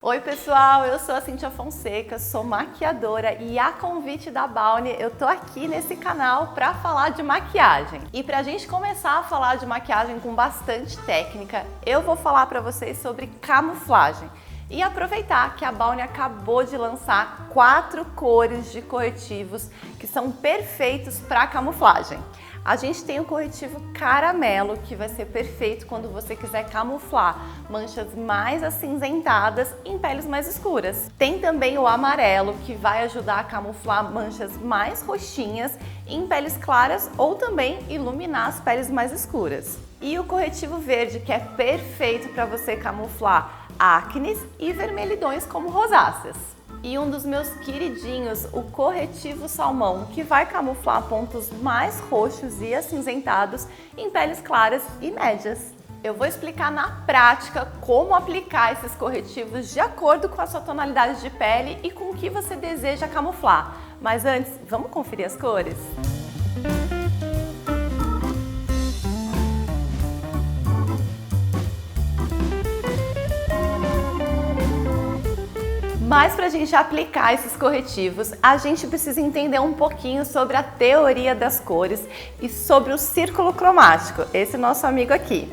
Oi pessoal, eu sou a Cíntia Fonseca, sou maquiadora e a convite da Balne eu tô aqui nesse canal para falar de maquiagem. E pra gente começar a falar de maquiagem com bastante técnica, eu vou falar para vocês sobre camuflagem. E aproveitar que a Balne acabou de lançar 4 cores de corretivos que são perfeitos para camuflagem. A gente tem o corretivo caramelo, que vai ser perfeito quando você quiser camuflar manchas mais acinzentadas em peles mais escuras. Tem também o amarelo, que vai ajudar a camuflar manchas mais roxinhas em peles claras ou também iluminar as peles mais escuras. E o corretivo verde, que é perfeito para você camuflar acnes e vermelhidões como rosáceas. E um dos meus queridinhos, o corretivo salmão, que vai camuflar pontos mais roxos e acinzentados em peles claras e médias. Eu vou explicar na prática como aplicar esses corretivos de acordo com a sua tonalidade de pele e com o que você deseja camuflar. Mas antes, vamos conferir as cores? Mas para a gente aplicar esses corretivos, a gente precisa entender um pouquinho sobre a teoria das cores e sobre o círculo cromático, esse nosso amigo aqui.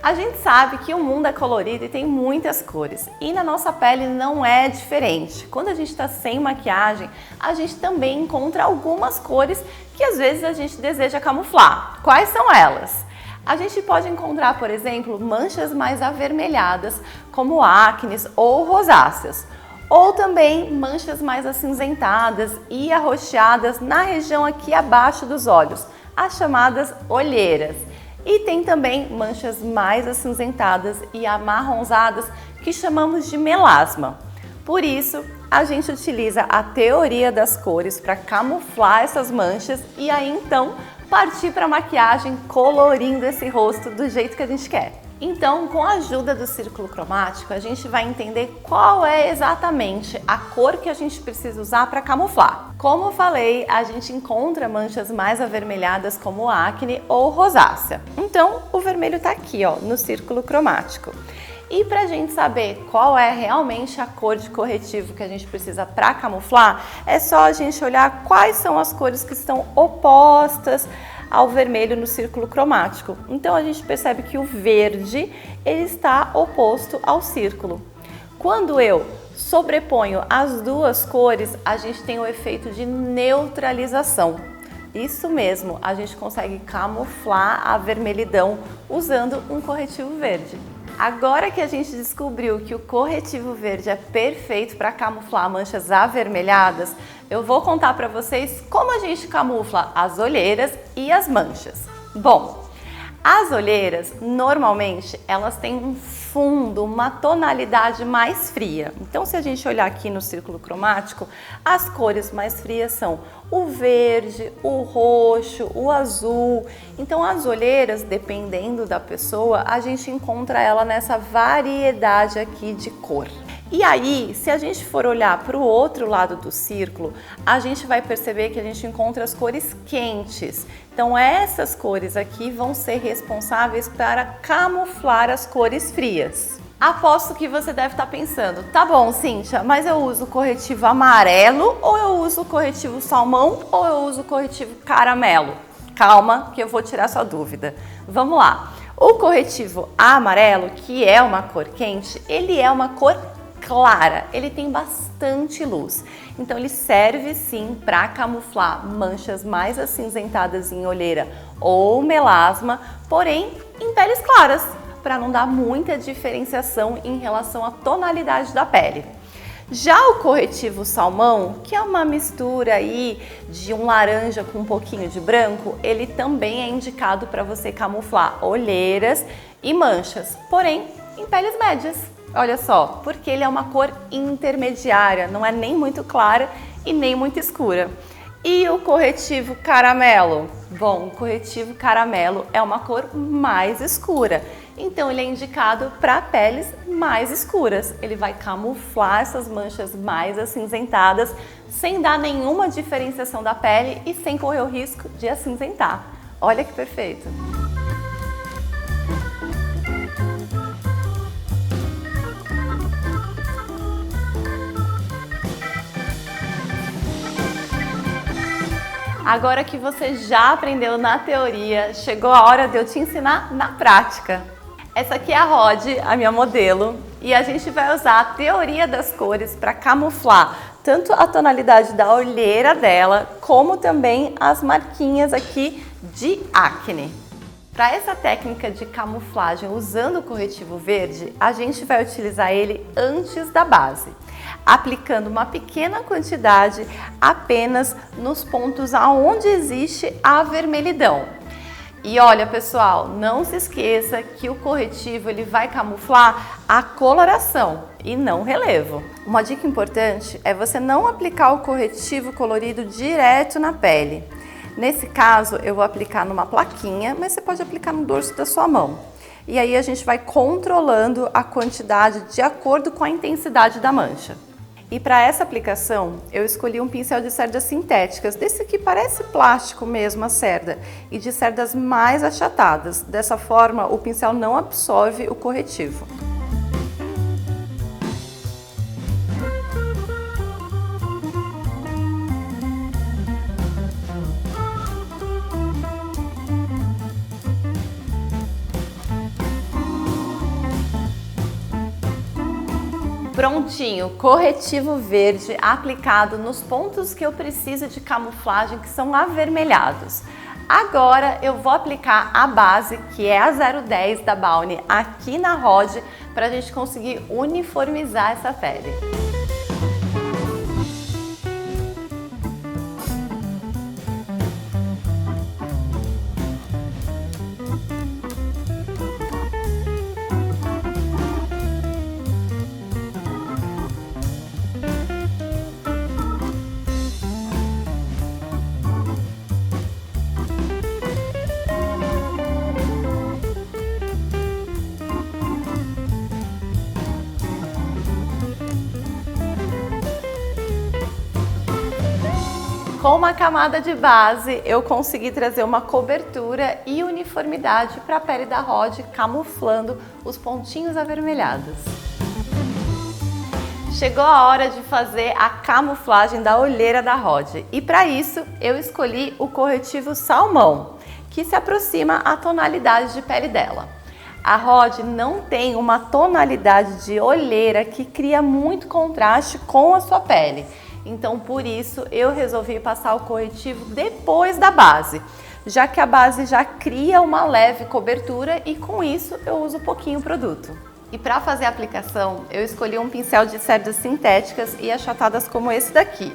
A gente sabe que o mundo é colorido e tem muitas cores, e na nossa pele não é diferente. Quando a gente está sem maquiagem, a gente também encontra algumas cores que às vezes a gente deseja camuflar. Quais são elas? A gente pode encontrar, por exemplo, manchas mais avermelhadas, como acnes ou rosáceas. Ou também manchas mais acinzentadas e arroxeadas na região aqui abaixo dos olhos, as chamadas olheiras. E tem também manchas mais acinzentadas e amarronzadas que chamamos de melasma. Por isso, a gente utiliza a teoria das cores para camuflar essas manchas e aí então partir para a maquiagem colorindo esse rosto do jeito que a gente quer. Então, com a ajuda do círculo cromático, a gente vai entender qual é exatamente a cor que a gente precisa usar para camuflar. Como eu falei, a gente encontra manchas mais avermelhadas como acne ou rosácea. Então, o vermelho está aqui, ó, no círculo cromático. E para a gente saber qual é realmente a cor de corretivo que a gente precisa para camuflar, é só a gente olhar quais são as cores que estão opostas ao vermelho no círculo cromático. Então a gente percebe que o verde ele está oposto ao círculo. Quando eu sobreponho as duas cores, a gente tem o efeito de neutralização. Isso mesmo, a gente consegue camuflar a vermelhidão usando um corretivo verde. Agora que a gente descobriu que o corretivo verde é perfeito para camuflar manchas avermelhadas, eu vou contar para vocês como a gente camufla as olheiras e as manchas. Bom, as olheiras, normalmente, elas têm um fundo, uma tonalidade mais fria. Então, se a gente olhar aqui no círculo cromático, as cores mais frias são o verde, o roxo, o azul. Então, as olheiras, dependendo da pessoa, a gente encontra ela nessa variedade aqui de cor. E aí, se a gente for olhar para o outro lado do círculo, a gente vai perceber que a gente encontra as cores quentes. Então, essas cores aqui vão ser responsáveis para camuflar as cores frias. Aposto que você deve estar pensando, tá bom, Cíntia, mas eu uso o corretivo amarelo ou eu uso o corretivo salmão ou eu uso o corretivo caramelo? Calma, que eu vou tirar sua dúvida. Vamos lá. O corretivo amarelo, que é uma cor quente, ele é uma cor clara, ele tem bastante luz, então ele serve sim para camuflar manchas mais acinzentadas em olheira ou melasma, porém em peles claras, para não dar muita diferenciação em relação à tonalidade da pele. Já o corretivo salmão, que é uma mistura aí de um laranja com um pouquinho de branco, ele também é indicado para você camuflar olheiras e manchas, porém em peles médias. Olha só, porque ele é uma cor intermediária, não é nem muito clara e nem muito escura. E o corretivo caramelo? Bom, o corretivo caramelo é uma cor mais escura, então ele é indicado para peles mais escuras. Ele vai camuflar essas manchas mais acinzentadas sem dar nenhuma diferenciação da pele e sem correr o risco de acinzentar. Olha que perfeito! Agora que você já aprendeu na teoria, chegou a hora de eu te ensinar na prática. Essa aqui é a Rod, a minha modelo, e a gente vai usar a teoria das cores para camuflar tanto a tonalidade da olheira dela, como também as marquinhas aqui de acne. Para essa técnica de camuflagem usando o corretivo verde, a gente vai utilizar ele antes da base, aplicando uma pequena quantidade apenas nos pontos aonde existe a vermelhidão. E olha, pessoal, não se esqueça que o corretivo ele vai camuflar a coloração e não o relevo. Uma dica importante é você não aplicar o corretivo colorido direto na pele. Nesse caso, eu vou aplicar numa plaquinha, mas você pode aplicar no dorso da sua mão. E aí a gente vai controlando a quantidade de acordo com a intensidade da mancha. E para essa aplicação, eu escolhi um pincel de cerdas sintéticas, desse que parece plástico mesmo a cerda, e de cerdas mais achatadas. Dessa forma, o pincel não absorve o corretivo. Prontinho, corretivo verde aplicado nos pontos que eu preciso de camuflagem, que são avermelhados. Agora eu vou aplicar a base, que é a 010 da Balmy, aqui na Rod, para a gente conseguir uniformizar essa pele. Com uma camada de base, eu consegui trazer uma cobertura e uniformidade para a pele da Rod, camuflando os pontinhos avermelhados. Chegou a hora de fazer a camuflagem da olheira da Rod. E para isso, eu escolhi o corretivo salmão, que se aproxima à tonalidade de pele dela. A Rod não tem uma tonalidade de olheira que cria muito contraste com a sua pele. Então, por isso, eu resolvi passar o corretivo depois da base, já que a base já cria uma leve cobertura e com isso eu uso pouquinho o produto. E para fazer a aplicação, eu escolhi um pincel de cerdas sintéticas e achatadas como esse daqui.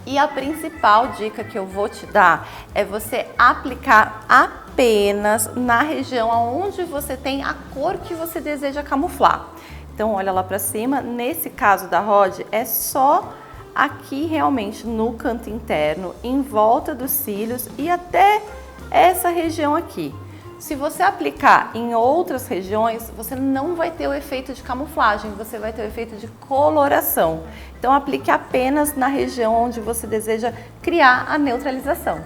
E a principal dica que eu vou te dar é você aplicar apenas na região onde você tem a cor que você deseja camuflar. Então, olha lá para cima, nesse caso da Rod, é só aqui realmente no canto interno, em volta dos cílios e até essa região aqui. Se você aplicar em outras regiões, você não vai ter o efeito de camuflagem, você vai ter o efeito de coloração. Então aplique apenas na região onde você deseja criar a neutralização.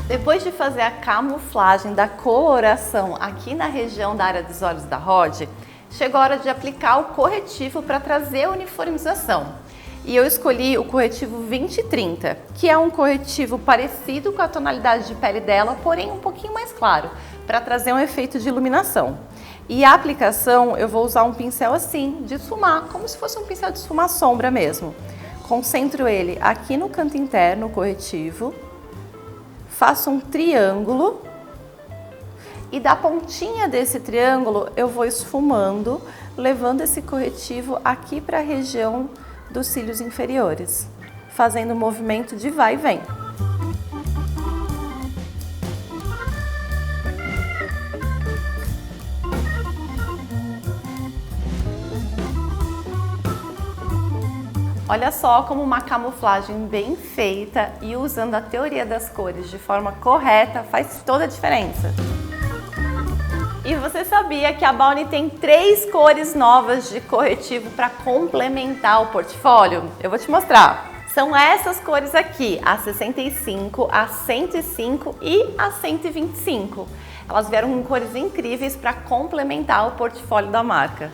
Depois de fazer a camuflagem da coloração aqui na região da área dos olhos da Rod, chegou a hora de aplicar o corretivo para trazer a uniformização. E eu escolhi o corretivo 2030, que é um corretivo parecido com a tonalidade de pele dela, porém um pouquinho mais claro, para trazer um efeito de iluminação. E a aplicação eu vou usar um pincel assim, de esfumar, como se fosse um pincel de esfumar sombra mesmo. Concentro ele aqui no canto interno, o corretivo. Faço um triângulo e da pontinha desse triângulo eu vou esfumando, levando esse corretivo aqui para a região dos cílios inferiores, fazendo um movimento de vai e vem. Olha só como uma camuflagem bem feita e usando a teoria das cores de forma correta faz toda a diferença. E você sabia que a Balmy tem 3 cores novas de corretivo para complementar o portfólio? Eu vou te mostrar. São essas cores aqui, a 65, a 105 e a 125. Elas vieram com cores incríveis para complementar o portfólio da marca.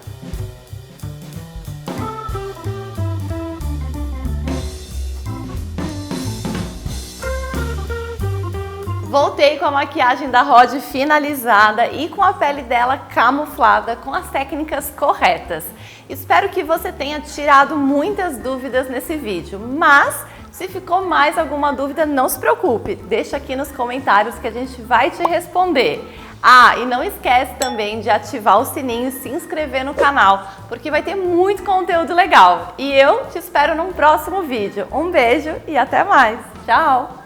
Voltei com a maquiagem da Rod finalizada e com a pele dela camuflada com as técnicas corretas. Espero que você tenha tirado muitas dúvidas nesse vídeo, mas se ficou mais alguma dúvida, não se preocupe, deixa aqui nos comentários que a gente vai te responder. Ah, e não esquece também de ativar o sininho e se inscrever no canal, porque vai ter muito conteúdo legal. E eu te espero num próximo vídeo. Um beijo e até mais. Tchau!